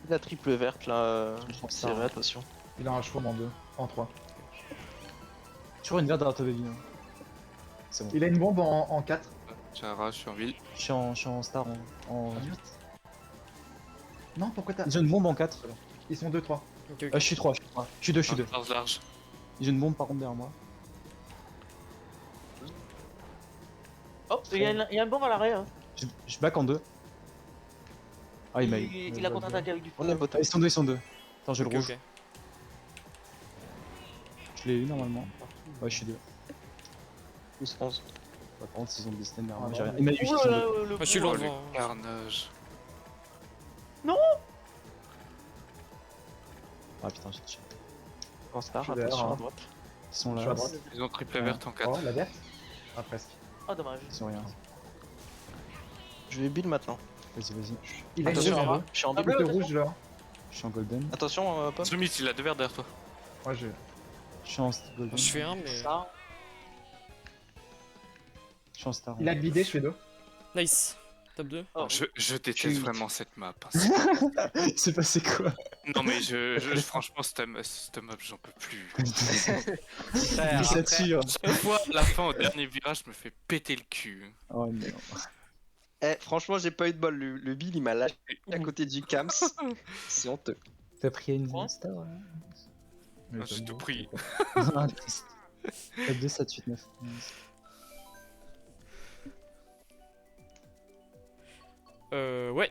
La triple verte là, Je sens c'est ça. vrai, attention. Il a un chevaux en 2. En 3. Toujours une verte dans ta baby. Hein. C'est bon. Il a une bombe en 4. J'ai un rage, je suis en ville. Je suis en star en 8. Non, pourquoi t'as. Ils ont une bombe en 4. Ils sont 2-3. Ok, ok. Je suis 3, je suis 3. Je suis 2, je suis 2. Large, large. Ils ont une bombe par contre derrière moi. Oh, il y a une bombe à l'arrêt. Hein. Je back en 2. Ah, il m'a eu. Il a contre-attaqué avec du feu. On est bottom. Ah, ils sont 2. Attends, j'ai Ok, le rouge. ok. Je l'ai eu normalement. Ouais, je suis 2. 12, 11. Par contre, ils ont des stands derrière Ah, moi. J'ai non. rien. Il m'a eu, ils Ouh sont là 2. là, le Moi, je suis Oh, loin le devant. hein. carnage. Ah putain, j'ai tué. En star, Je suis derrière, attention hein. à droite. Ils sont Je suis là. à droite. Ils ont triple Ouais. verte en 4. Oh, la verte. Ah, presque. Ah, dommage. Ils sont rien. Je vais build maintenant. Vas-y, vas-y. Il a une Attention, bombe en hein. 2. Je suis en Ah, build. bleu. Côté rouge là. Je suis en golden. Attention, Pop. Zomit, il a 2 verres derrière toi. Ouais, j'ai. Je suis en golden. Je fais un, mais. Ça. Je suis en star. Il a glidé, je fais 2. Nice. Top 2. Oh, Je déteste suis- vraiment cette map. C'est passé quoi? Non mais franchement cette map j'en peux plus. Dictature. Chaque fois à la fin au dernier virage je me fais péter le cul. Oh non. Eh, franchement, j'ai pas eu de bol. Le build, il m'a lâché à côté du Cams. C'est honteux. T'as pris une Ouais. star Ah, j'ai tout pris. Ah, triste. Top 2, 7, 8, 9. Ouais.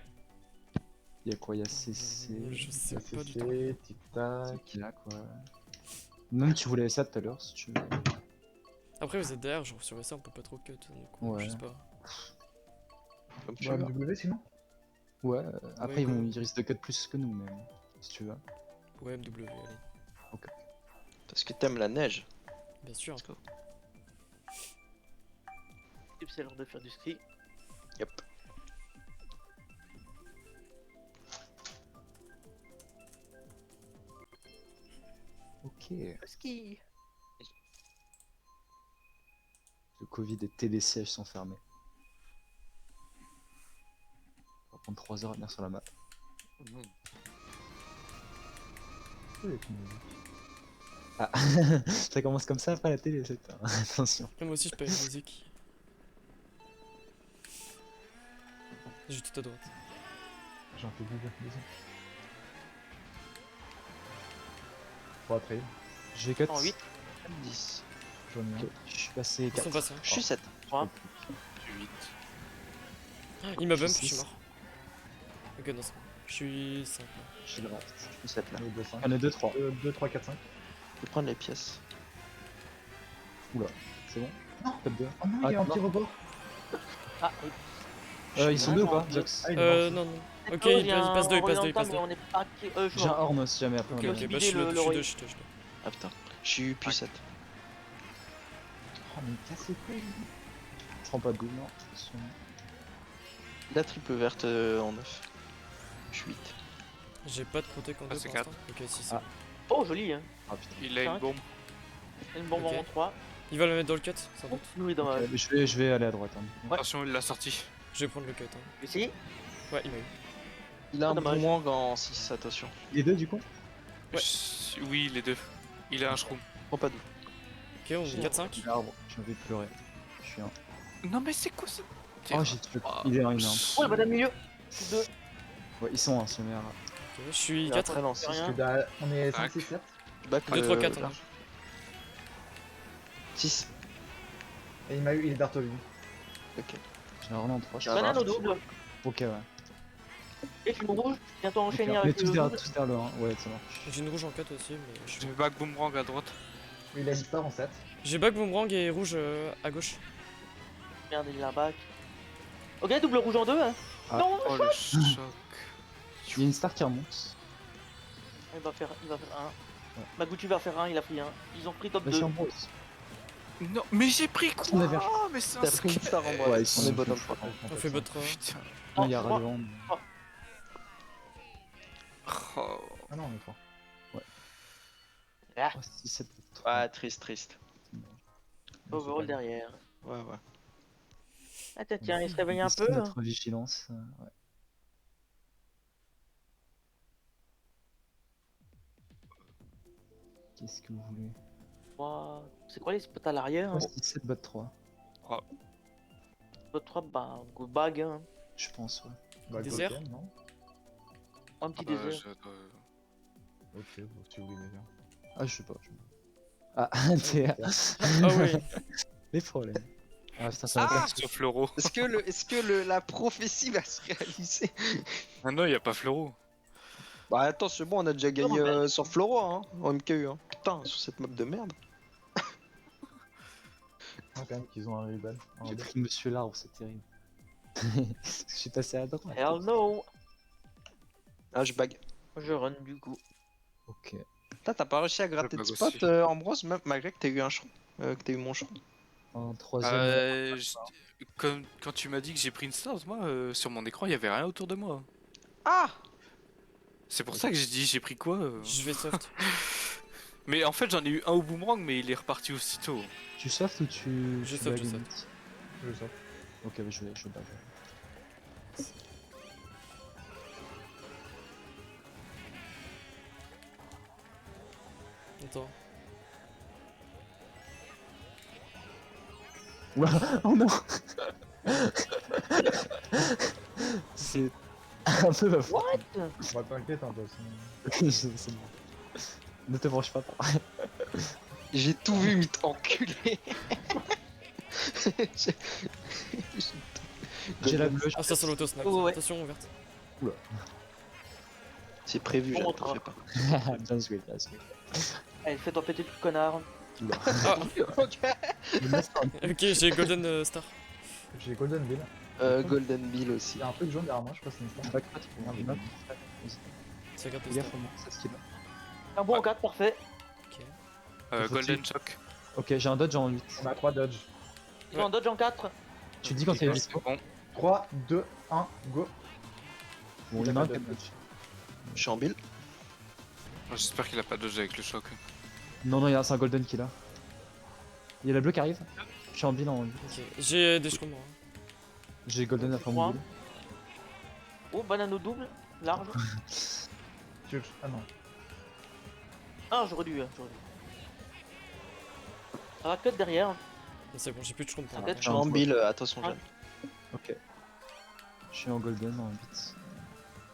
Y'a quoi? Y'a CC. Je sais C'est pas du tout. tic tac. Qui là quoi? Même tu voulais ça tout à l'heure si tu veux. Après, vous êtes derrière, genre sur ça, on peut pas trop cut. Donc, Ouais. je sais pas. Comme tu Ouais, veux. W sinon. Ouais, après Ouais, ils risquent de cut plus que nous, mais si tu veux. Ouais, MW, allez. Parce que t'aimes la neige. Bien sûr. Let's go. C'est l'heure de faire du ski. Yep. Ok. Le ski. Le Covid et télésièges sont fermés. On va prendre 3 heures à venir sur la map. Ah, ça commence comme ça après la télé, c'est attention. Moi aussi je peux avec musique. J'ai tout à droite. J'ai un peu vide, désolé. 3 trail, Je vais 4. En 8. 10. j'en ai un. Ok, je suis passé Ils sont 4. passés. Je suis 7. 3. 8. Il m'a bump, Je je suis suis six. mort. Ok, non, c'est bon. Je suis 5. Je suis draft. Je suis 7 là. On est 2, 5. On est 2, 3. 2, 3, 4, 5. Je vais prendre les pièces. C'est bon Non. Top 2. Oh non, il y a Ah, un petit report. Ah, oui. Ils sont 2 ou pas, Ah, Zox? Ah, il est Non, non. Ok, Oh, il y a passe 2, il un passe 2, il oriental, passe 2. mais on est pas. Je J'ai un vois. Horn si jamais après. Ok, on ok, a- bah je suis le- le le 2, Roy. je suis 2. Ah putain. Je suis plus 7. Oh, mais cassez quoi Je prends pas de goût, non. Attention. La triple verte en 9. Je suis 8. J'ai pas de protect en 2 c'est pour l'instant. Ok, si, c'est Ah. bon. Oh, joli, hein. Ah putain. Il a une 5. bombe. Une bombe Ok. en 3. Il va le mettre dans le cut, sans doute. Oui, dommage. Je vais aller à droite. Hein. Ouais. Attention, il l'a sorti. Je vais prendre le cut. Hein. Ici. Ouais, il m'a eu. Il a un dommage. boomerang en 6, attention. Les deux du coup? Ouais. Oui, les deux. Il a un shroom. Prends pas d'eau. Ok, on est 4-5. L'arbre, j'ai envie de pleurer. Je suis un. Non, mais c'est quoi ça? Oh, j'ai tué. Il est un énorme. Oh, la madame milieu. 2. Ouais, ils sont un sur mes rats. Ok, je suis Il a 4. très lancé. Rien. On est 5, Tac. 6, 7. Back 2, 3, 4. 6. Et il m'a eu, il est d'Artovie. Ok. J'ai un Horn en 3. Ça Banane va. au double. Ok, ouais. Et une rouge. Bientôt enchaîné On est avec tous le derrière, double. tous derrière le 1. Ouais, ça marche. J'ai une rouge en 4 aussi, mais je Je suis. vais back boomerang à droite. Il a une star en 7. J'ai back boomerang et rouge à gauche. Merde, il a back. Ok, double rouge en 2. Hein. Ah. Non, Oh le choc. Il y a une star qui remonte. il va faire 1. Ouais. Maguchi va faire 1, il a pris 1. Ils ont pris top Bah, 2. c'est en bro aussi. Non, mais j'ai pris On avait- quoi? Mais c'est un T'as pris une skate. star en bas. Ouais, ils On sont est bottom plus 3. On fait bot 3. Putain. Non, il y a trois. Radevant. Oh. Ah non, on est 3. Ah, Oh, 6, 7, 3. Ah, triste. overall derrière. Ouais, ouais. Ah, tiens, il se réveille un Ici, peu. notre vigilance. Ouais. Qu'est-ce que vous voulez? Ouah, c'est quoi les spots à l'arrière hein? 6, 7, bot 3. Spot 3, bah, good bag. Hein. Je pense, ouais. Bah, Désert. Golden, non? Un petit désert. Ok, bon, si vous voulez bien. Ah, je sais pas. Ah, t'es. Ah ouais. Les problèmes. Ah, putain, ça va Ah, pas. sur Fleuro. Est-ce que la prophétie va se réaliser? Ah non, y a pas Fleuro. Bah attends, c'est bon, on a déjà gagné mais- sur Floro, hein, en MKU. Hein. Putain, sur cette map de merde. Ah, quand même qu'ils ont un rival. J'ai pris Monsieur l'Arbre, c'est terrible. Je suis passé à droite. Hell no. Ah, je bague. Je run du coup. Ok. Putain, t'as pas réussi à gratter de bague spot, aussi. Ambrose, même malgré que t'as eu un chron. Que t'as eu mon chron. En troisième. Quand tu m'as dit que j'ai pris une stars, moi, sur mon écran, il y avait rien autour de moi. Ah! C'est pour ça que j'ai dit j'ai pris quoi Je vais soft. Mais en fait, j'en ai eu un au boomerang, mais il est reparti aussitôt. Tu soft ou tu. Je tu soft, bagues je limite soft. Je sors. Ok, bah, je bague. Attends. Oh non. C'est un peu ma faute. What? Bah, t'inquiète, hein, boss. C'est bon. Ne te branche pas. J'ai tout vu, mythe enculé. J'ai la bleue. Ah, ça c'est l'auto-snap. Oh, ouais. Attention, ouverte. C'est prévu, On je montrera. t'en fais pas. Bien joué, bien joué. Allez, fais-toi péter, tout connard. Ah, Ok. ok, j'ai Golden Star. J'ai Golden Bill. Golden Bill aussi. Il y a un truc jaune derrière moi, je sais pas si c'est une star. Back pat pour Merde, map. Ça garde Fais le gaffe star. au moment, ça skill. Un bon en 4, parfait. Ok. Faut-il- Golden Shock. Ok, j'ai un dodge en 8. On a 3 dodge. Ils sont en dodge en 4. Tu dis quand il est C'est dispo. bon. 3, 2, 1, go. Bon, il y en a un qui a dodge. Je suis en build. J'espère qu'il a pas dodge avec le choc. Non, non, c'est un golden qui là. Il y a la bleue qui arrive. Je suis en bilan en 8. Ok, j'ai des chromes. Hein. J'ai golden à fond Trois. mon build. Oh, banane au double, large. Tu veux que ah non. Ah, j'aurais dû. Ça va cut derrière. Mais c'est bon, j'ai plus de chromes pour Ça moi. cut. Je suis en build, attention, Jeanne. Ok. Je suis en golden en 8.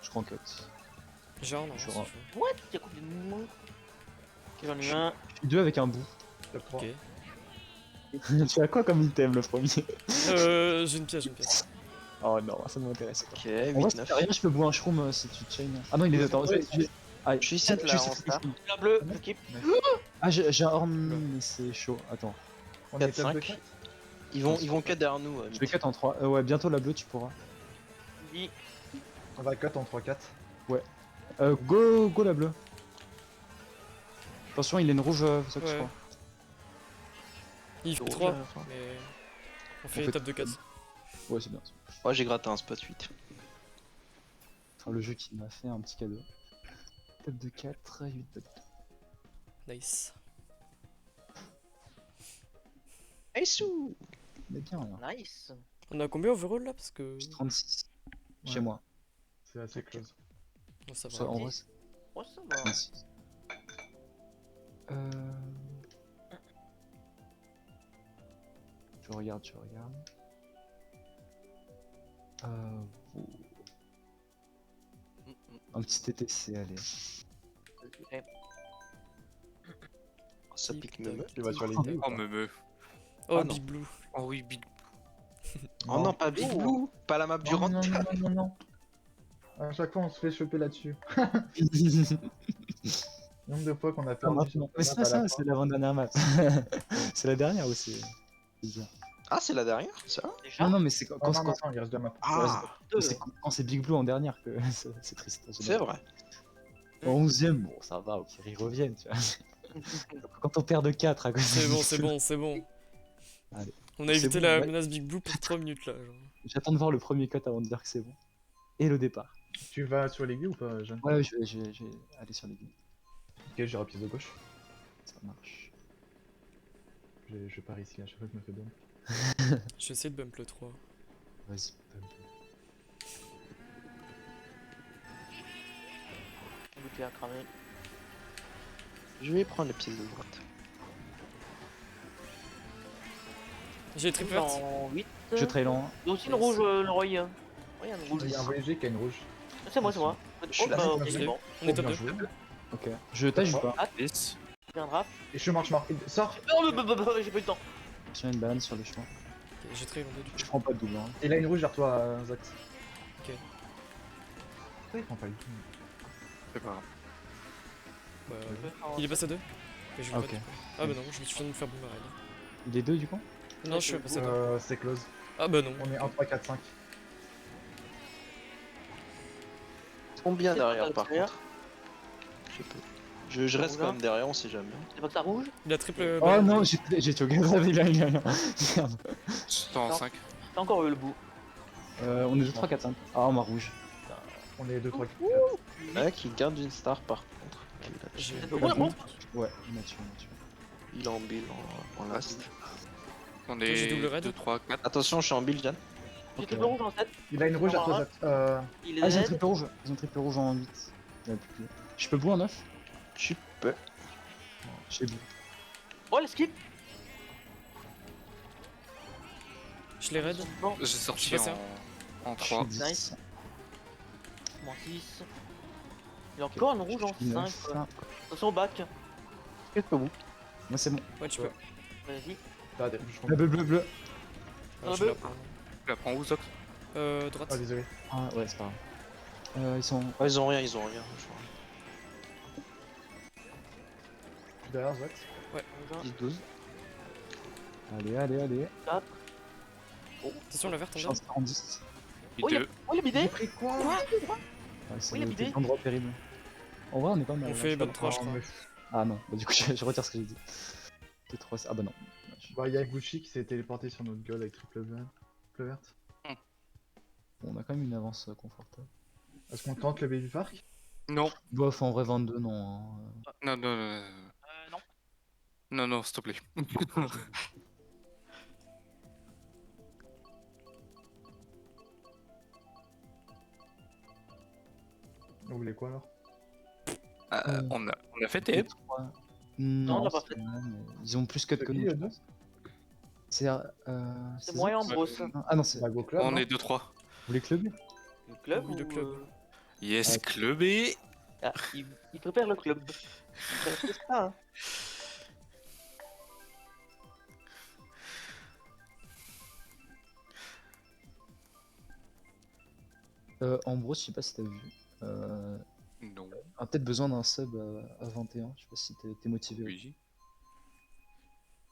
Je crois en cut. J'ai un, non, Je c'est vois. chaud. What? Y'a combien de mots? Ok, j'en ai eu un. Je suis 2 avec un bout. Top 3. Ok. Tu as quoi comme item le premier? J'ai une pièce. Oh non, ça ne m'intéresse pas. Ok, En vrai, 8, si 9. t'as rien, je peux bouger un shroom si tu chain. Ah non, il est attends, Je suis 7 là en star. La bleue, l'équipe. Ah, j'ai un horn, mais c'est chaud. Attends, On est 4, top de 5. 4. Ils vont cut derrière nous. je vais cut en 3. Ouais, bientôt la bleue, tu pourras. Dis. On va cut en 3-4. Go la bleue. Attention, il est une rouge, ça que je Ouais. crois. Il fait Rouge, 3, là, mais on fait fait étape de 4. Ouais, c'est bien. Ouais, j'ai gratté un spot 8. Enfin, le jeu qui m'a fait un petit cadeau. Top de 4, 8 top. Nice. Hey sous. On est bien là. Nice. On a combien overall là? Parce que. J'ai 36 chez Ouais. moi. C'est assez close. Oh, ça Ça, va. en vrai, c'est Ouais, ça va. 36. Je regarde. Vous- Un petit TTC, allez. Eh, Ça pique me. Tu vas sur les deux ou Oh, pas me. Oh, Ah, non. Big Blue. Oh oui, Big. Oh non, pas Big Blue. Pas la map du Non, rang. non, non, non, non, non. À chaque fois, on se fait choper là-dessus. Nombre de fois qu'on a Ah, perdu. maintenant. Mais c'est pas ça, c'est l'avant-dernière map. C'est la dernière aussi. C'est bizarre. Ah, c'est la dernière, ça? déjà. Non, non, mais c'est quand, Non, non, non, quand- non, il reste deux maps. Ah, Deux. c'est quand c'est Big Blue en dernière que c'est triste. en c'est général. vrai. En 11ème, bon, ça va, au pire, ils reviennent, tu vois. Quand on perd de 4 à cause C'est bon. Allez. On a C'est évité bon, la ouais. menace Big Blue pour 3 minutes là. Genre. J'attends de voir le premier cut avant de dire que c'est bon. Et le départ. Tu vas sur l'aiguille ou pas, Jeanne? Ouais, je vais aller sur les lignes. Ok, j'irai pied de gauche. Ça marche. Je pars ici, à chaque fois que je me fais bump. Je vais essayer de bump le 3. Vas-y. Bouteille à cramer. Je vais prendre les pièces de droite. J'ai triple verte. En 8. Je trail en Il y a aussi une rouge, le Roy. Ouais, il y a une rouge. Il y a un VG qui a une rouge. C'est moi. Je suis là. Ok, Je c'est l'ai. bon. On est top Bien 2. joué. Ok. Je tâche ou pas? Yes. J'ai un draft. Et je marche. Sors. Oh, j'ai pas eu le temps. J'ai une banane sur le chemin. Ok, j'ai trail en 2 du coup. Je prends pas de double. Hein. Il a une rouge vers toi, Zax. Ok. Pourquoi il prend pas le tout? C'est pas grave. Bah, il est passé à 2. Et je Ah, le ok. rate. Ah bah non, je me suis fait me faire boomerang. Il est 2 du coup? Non, je suis passé à 2. C'est close. Ah bah non. On est 1, 3, 4, 5. Combien C'est derrière pas par derrière. contre? Je sais pas. Je reste quand même derrière, on sait jamais. C'est pas que ça rouge? Il a triple. Oh non, j'ai choqué. Il a. Merde. J'étais en Non. 5. T'as encore eu le bout. On est 2, 3, 4, 5. Ah, on m'a rouge. On est 2, 3, 4. Ah, qui garde une star par contre. J'ai. C'est bon, bon. Ouais, il m'a tué. Il est en build en last. On j'ai est double raid. 2, 3, 4. Attention, je suis en build, Jeanne. J'ai Ok. triple rouge en 7. Il a une rouge à toi, Zax. Il Ah, est ils ont dead. triple rouge. Ils ont triple rouge en 8. Je peux bout en 9? Je peux. Je sais bout. Oh, le skip. Je les raid. Bon, J'ai sorti passé en 3. Nice. moins 6. Il y a encore une rouge en 5. Attention au bac. Je peux vous. Moi c'est bon. Ouais, tu peux. Vas-y. La bleu. Ah, je bleu. la prends. Tu la prends où, Zox? Droite. Ah, désolé. Ah ouais, c'est pas grave. Ils sont. Ouais, ils ont rien, je vois. Je suis derrière, Zax. Ouais. 10-12. Allez. Attention, la verte en Chance 40. Oh, il a bidé. J'ai pris quoi? Ouais, c'est Oui, il a bidé. un endroit terrible. En vrai, on est pas mal. On là, fait je bonne crois. 3, je crois. Ah non, bah du coup, je retire ce que j'ai dit. T3. Ah bah non. Dommage. Bah, y'a Gucci qui s'est téléporté sur notre gueule avec triple verte. Bon, on a quand même une avance confortable. Est-ce qu'on tente le baby park? Non. Bof, en vrai 22, non. Hein. Non, non, non. Non. Non, non, s'il te plaît. Vous voulez quoi alors? On a fait TF. Non, on l'a pas c'est fait. mal, mais ils ont plus cut que C'est nous. qui, je eux deux pense. C'est. C'est moyen en ça brosse. Ah non, c'est. Bah, go club. On non est 2-3. Vous les clubs Le club Oui, le ou, club. Yes, Ouais. clubé. Ah, il prépare le club. C'est ça, hein. Ambrose, je sais pas si t'as vu. Non. On a peut-être besoin d'un sub à 21. Je sais pas si t'es motivé. Oui.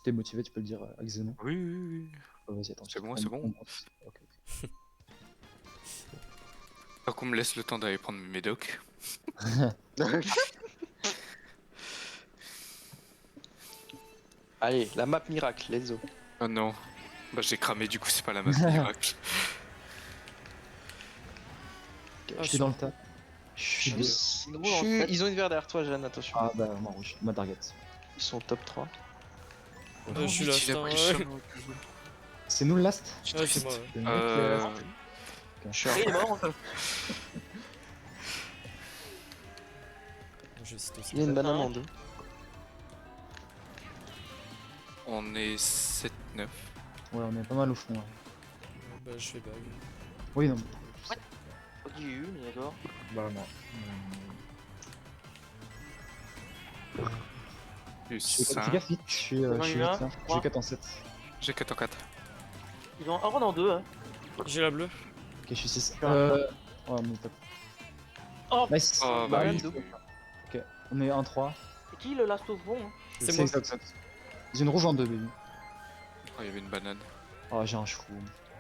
T'es motivé, tu peux le dire à Xenon. Oui, oui, oui. Vas-y, attends. C'est bon, c'est bon. Ok. Tant qu'on me laisse le temps d'aller prendre mes médocs. Allez, la map miracle, let's go. Oh non. Bah j'ai cramé, du coup c'est pas la map miracle. Je suis dans le tas. Je suis Je deux. suis- Ils ont une verre derrière toi, Jeanne, attention. Ah bah, moi rouge. Ma target. Ils sont top 3. Je suis Il a last, hein, pris ouais. sur moi. C'est nous le last Ouais, c'est moi, ouais. Le mec, Je suis Et il est mort. hein. Je cite aussi. Il y a une banane Ah. en deux. On est 7-9. Ouais, on est pas mal au fond. Ouais. Bah, je fais bag. Oui, non. Pas qu'il y ait eu, mais d'accord. Bah, non. Plus Fais 5. gaffe vite, je suis J'en ai 8, eu un, hein. trois. J'ai 4 en 7. J'ai 4 en 4. Ils ont un run en deux. Hein. J'ai la bleue. Ok, je suis 6. Ah. Oh, on est top. Oh, Nice. Oh bah oui. Ok, on est 1-3. c'est qui le last of bon hein? C'est moi. exact. J'ai une rouge en 2, baby. Oh, il y avait une banane. Oh, j'ai un chou.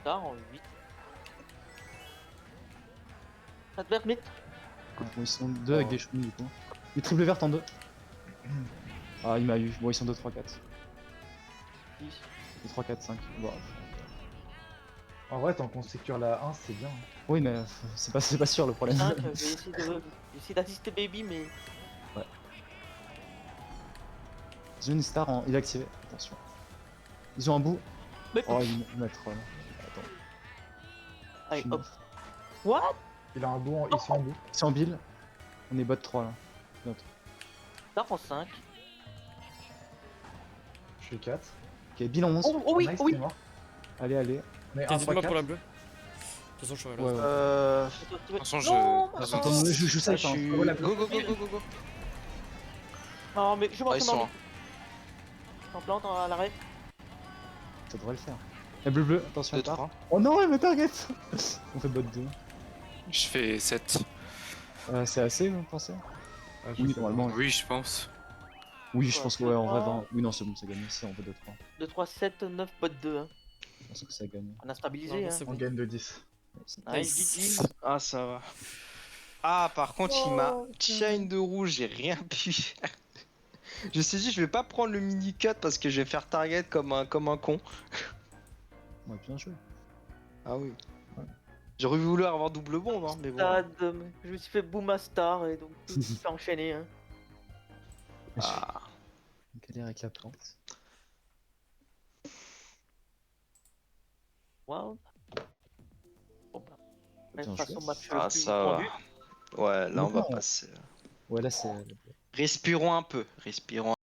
Tard en 8. Ça te verte, mythe? Bon, ils sont 2 avec des choux, du coup. Les triple vertes en 2. Ah, il m'a eu. Bon, ils sont 2, 3, 4. 10. 2, 3, 4, 5. Bon. En vrai, tant qu'on sécure la 1, c'est bien. Oui, mais c'est pas sûr le problème. 5, j'ai essayé d'assister Baby, mais. Ils ont une star en. Il est activé. Attention. Ils ont un bout. Mais Oh, ils mettent troll. Attends. allez, Je suis hop. neuf. What? Il a un bout, ils sont en bout. Ils sont en bill. On est bot 3 là. Bientôt. Tard en 5. Je suis 4. Ok, bill en 11. Oh, oh oui, Nice, oh oui. t'es mort. Allez, allez. Mais T'es 1, 3, moi pour la 4. bleue. De toute façon, je suis à la Ouais, ouais. De toute façon, Non, je. attends. Attends, je Ah, sais je pas. suis. Oh, la Go, go, go, go, go, go. Non, mais je vais Ah, ils sont. rentrer en plante à l'arrêt. Ça devrait le faire. La bleu, attention. 2, part. 3. Oh non, elle me target. On fait bot 2. Je fais 7. C'est assez, vous pensez? Ah, je Oui, sais normalement. Oui, je pense. Oui, je pense que ouais, en vrai, Ah. 20. Oui, non, c'est bon, ça gagne ici, on fait 2-3. 2, 3, 7, 9, pot 2. Hein. Je pense que ça gagne. On a stabilisé. Non, non, Hein. c'est pas. On bon. gagne de 10. Nice, GG. Ah, ça va. Ah, par contre, il m'a Oh, chain de rouge, j'ai rien pu faire. Je me suis dit, je vais pas prendre le mini cut parce que je vais faire target comme un con. Ouais, bien joué. Ah oui. J'aurais voulu avoir double bombe, hein, mais bon. Stade, je me suis fait boom à star et donc je me suis fait enchaîner. Hein. Ah. Galère avec la plante. Wow. Bon, bah. De Bien toute façon, joué. match Ah, plus ça va. tendu. Ouais, là, on va Bon. passer. Ouais, là, c'est. Respirons un peu. Respirons